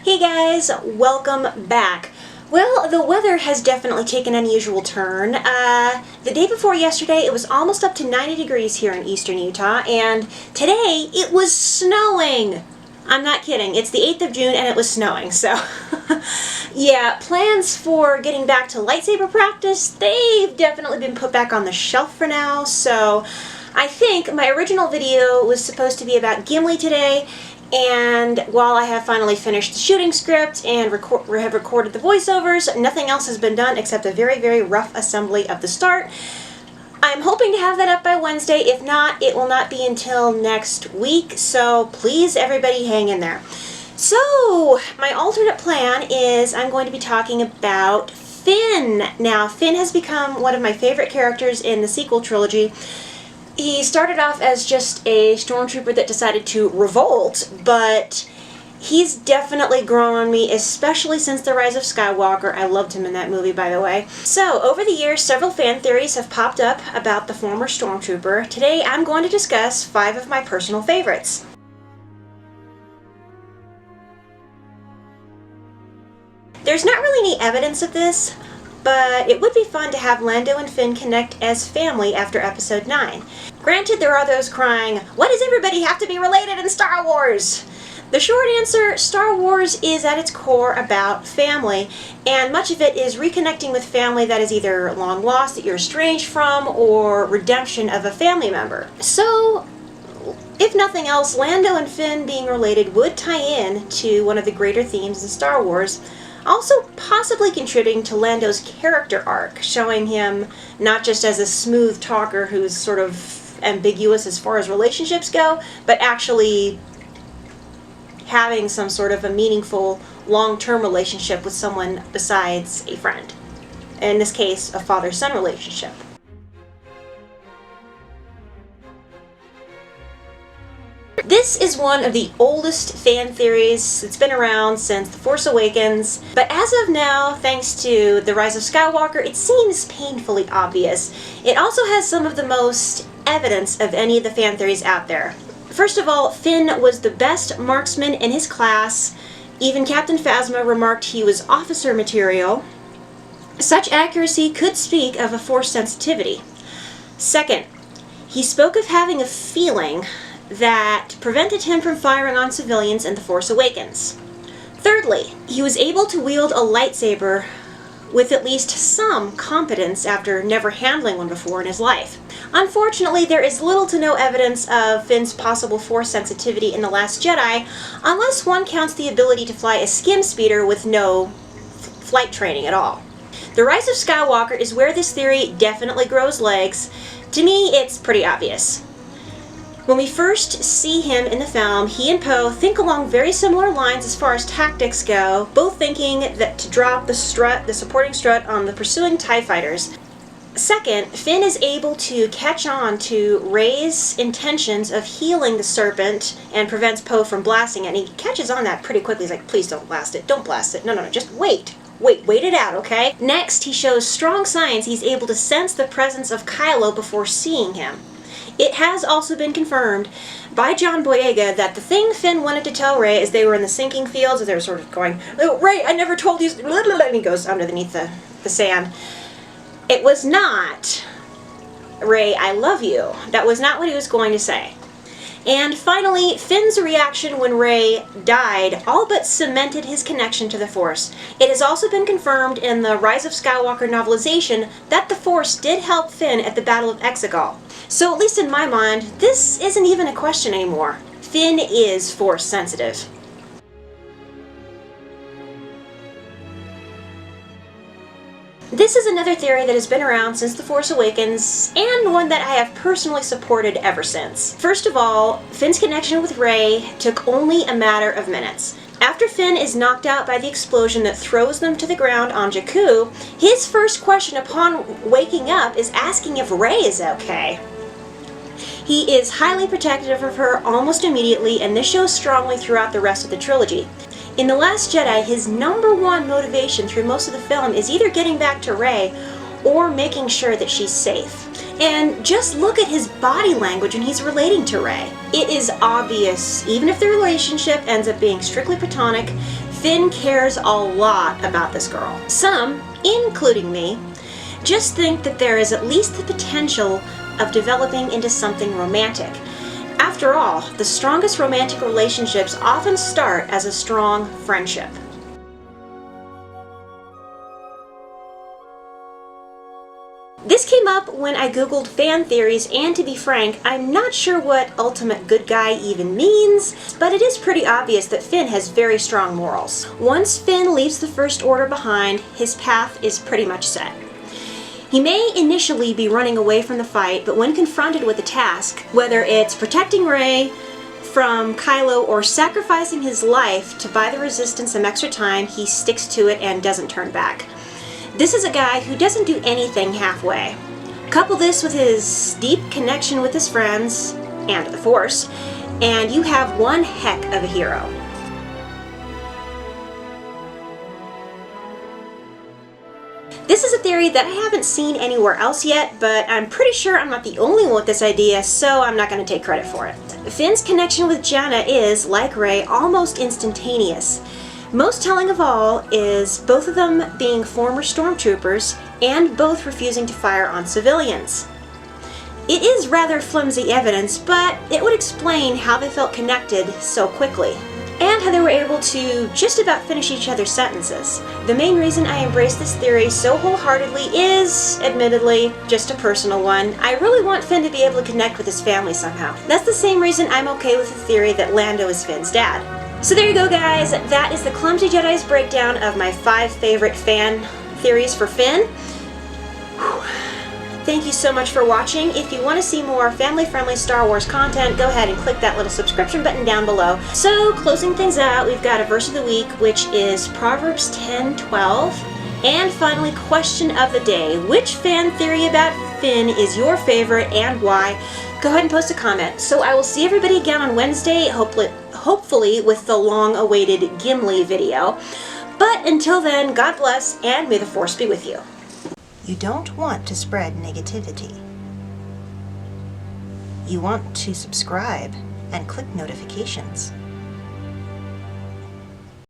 Hey guys, welcome back. Well, the weather has definitely taken an unusual turn. The day before yesterday, it was almost up to 90 degrees here in eastern Utah, and today it was snowing. I'm not kidding. It's the 8th of June and it was snowing, so yeah, plans for getting back to lightsaber practice, they've definitely been put back on the shelf for now, so I think my original video was supposed to be about Gimli today, and while I have finally finished the shooting script and have recorded the voiceovers, nothing else has been done except a very, very rough assembly of the start. I'm hoping to have that up by Wednesday. If not, it will not be until next week, so please everybody hang in there. So, my alternate plan is I'm going to be talking about Finn. Now, Finn has become one of my favorite characters in the sequel trilogy. He started off as just a stormtrooper that decided to revolt, but he's definitely grown on me, especially since The Rise of Skywalker. I loved him in that movie, by the way. So, over the years, several fan theories have popped up about the former stormtrooper. Today, I'm going to discuss 5 of my personal favorites. There's not really any evidence of this, but it would be fun to have Lando and Finn connect as family after Episode 9. Granted, there are those crying, "Why does everybody have to be related in Star Wars?" The short answer, Star Wars is at its core about family, and much of it is reconnecting with family that is either long lost, that you're estranged from, or redemption of a family member. So, if nothing else, Lando and Finn being related would tie in to one of the greater themes in Star Wars, also possibly contributing to Lando's character arc, showing him not just as a smooth talker who's sort of ambiguous as far as relationships go, but actually having some sort of a meaningful long-term relationship with someone besides a friend. In this case, a father-son relationship. This is one of the oldest fan theories. It's been around since The Force Awakens, but as of now, thanks to The Rise of Skywalker, it seems painfully obvious. It also has some of the most evidence of any of the fan theories out there. First of all, Finn was the best marksman in his class. Even Captain Phasma remarked he was officer material. Such accuracy could speak of a Force sensitivity. Second, he spoke of having a feeling that prevented him from firing on civilians in The Force Awakens. Thirdly, he was able to wield a lightsaber with at least some competence after never handling one before in his life. Unfortunately, there is little to no evidence of Finn's possible Force sensitivity in The Last Jedi, unless one counts the ability to fly a skim speeder with no flight training at all. The Rise of Skywalker is where this theory definitely grows legs. To me, it's pretty obvious. When we first see him in the film, he and Poe think along very similar lines as far as tactics go, both thinking that to drop the supporting strut on the pursuing TIE fighters. Second, Finn is able to catch on to Rey's intentions of healing the serpent and prevents Poe from blasting it, and he catches on that pretty quickly. He's like, "Please don't blast it, don't blast it, no, just wait it out, okay?" Next, he shows strong signs he's able to sense the presence of Kylo before seeing him. It has also been confirmed by John Boyega that the thing Finn wanted to tell Rey as they were in the sinking fields, as they were sort of going, "Oh, Rey, I never told you," and he goes underneath the sand. It was not, "Rey, I love you." That was not what he was going to say. And finally, Finn's reaction when Rey died all but cemented his connection to the Force. It has also been confirmed in the Rise of Skywalker novelization that the Force did help Finn at the Battle of Exegol. So at least in my mind, this isn't even a question anymore. Finn is Force sensitive. This is another theory that has been around since The Force Awakens, and one that I have personally supported ever since. First of all, Finn's connection with Rey took only a matter of minutes. After Finn is knocked out by the explosion that throws them to the ground on Jakku, his first question upon waking up is asking if Rey is okay. He is highly protective of her almost immediately, and this shows strongly throughout the rest of the trilogy. In The Last Jedi, his #1 motivation through most of the film is either getting back to Rey or making sure that she's safe. And just look at his body language when he's relating to Rey. It is obvious, even if the relationship ends up being strictly platonic, Finn cares a lot about this girl. Some, including me, just think that there is at least the potential of developing into something romantic. After all, the strongest romantic relationships often start as a strong friendship. This came up when I googled fan theories, and to be frank, I'm not sure what ultimate good guy even means, but it is pretty obvious that Finn has very strong morals. Once Finn leaves the First Order behind, his path is pretty much set. He may initially be running away from the fight, but when confronted with a task, whether it's protecting Rey from Kylo or sacrificing his life to buy the Resistance some extra time, he sticks to it and doesn't turn back. This is a guy who doesn't do anything halfway. Couple this with his deep connection with his friends and the Force, and you have one heck of a hero. This is a theory that I haven't seen anywhere else yet, but I'm pretty sure I'm not the only one with this idea, so I'm not going to take credit for it. Finn's connection with JANNAH is, like Rey, almost instantaneous. Most telling of all is both of them being former stormtroopers and both refusing to fire on civilians. It is rather flimsy evidence, but it would explain how they felt connected so quickly, and how they were able to just about finish each other's sentences. The main reason I embrace this theory so wholeheartedly is, admittedly, just a personal one. I really want Finn to be able to connect with his family somehow. That's the same reason I'm okay with the theory that Lando is Finn's dad. So there you go, guys. That is the Clumsy Jedi's breakdown of my 5 favorite fan theories for Finn. Whew. Thank you so much for watching. If you want to see more family-friendly Star Wars content, go ahead and click that little subscription button down below. So, closing things out, we've got a verse of the week, which is Proverbs 10:12. And finally, question of the day. Which fan theory about Finn is your favorite and why? Go ahead and post a comment. So I will see everybody again on Wednesday, hopefully with the long-awaited Gimli video. But until then, God bless, and may the Force be with you. You don't want to spread negativity. You want to subscribe and click notifications.